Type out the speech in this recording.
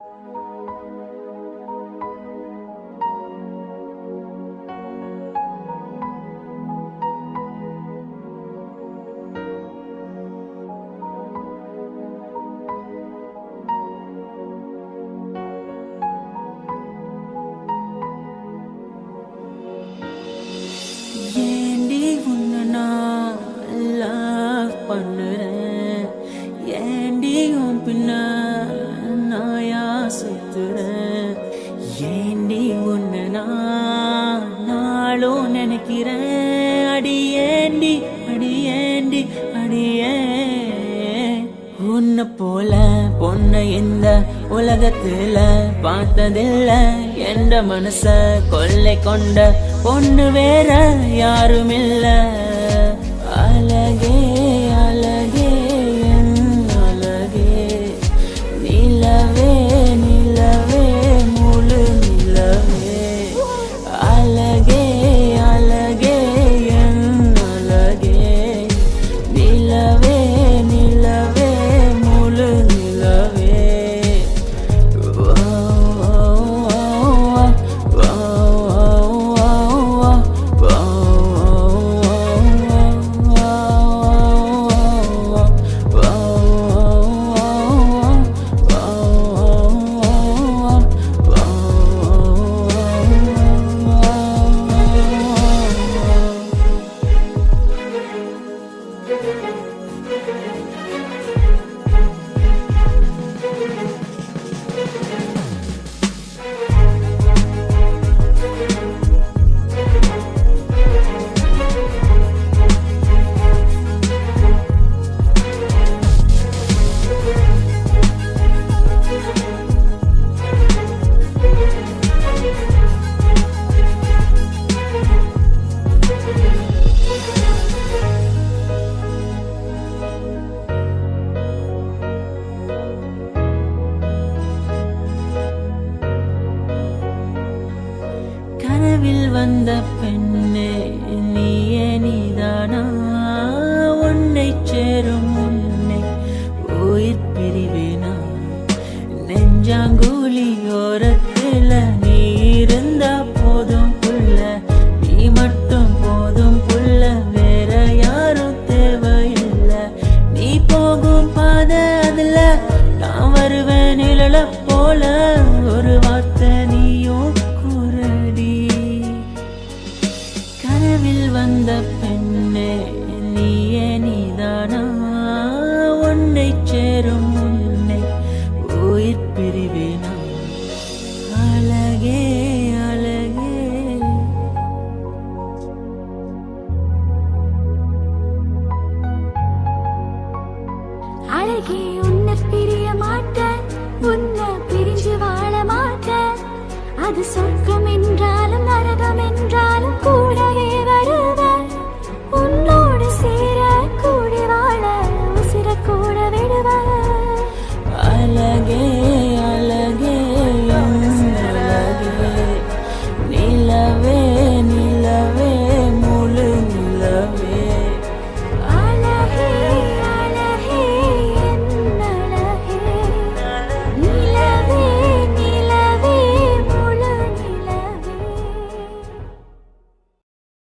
ஏண்டி உன்னை நான் லவ் பண்ணுறேன், ஏண்டி உன் பின்ன நாயா சுத்துறேன், ஏண்டி உன்னை நான் நாளும் நினைக்கிறேன், அடியேண்டி அடியேண்டி அடியே. உன்னை போல பொண்ணை இந்த உலகத்துல பார்த்ததில்ல, என்ற மனச கொள்ளை கொண்ட பொண்ணு வேற யாருமில்ல. அழகே அழகே என் அழகே, நிலவே நிலவே முழு நிலவே. அழகே அழகே என் அழகே, நிலவே நிலவே முழு நிலவே. கனவில் வந்த பெண்ணே நீயே நீதானா, உன்னை சேரும் முன்னே உயிர் பிரிவேனா. நெஞ்சாங்குழி ஓரத்துல நீ இருந்தா போதும் புள்ள, நீ மட்டும் போதும் புள்ள, வேற யாரும் தேவையில்லை. நீ போகும் பாதை அதுல நான் வருவேன் நிழல போல, ஒரு வார்த்தை நீயும் குரடி. கனவில் வந்த பெண்ணே நீயே நீதானா, உன்னை சேரும் முன்னே உயிர் பிரிவேனா. அழகே அழகே அழகே, உன்னை பிரிய மாட்டேன், உன்னை பிரிஞ்சு வாழ மாட்டேன். அது சொர்க்கம் என்றாலும் நரகம் என்றாலும் கூடவே வருவேன். உன்னை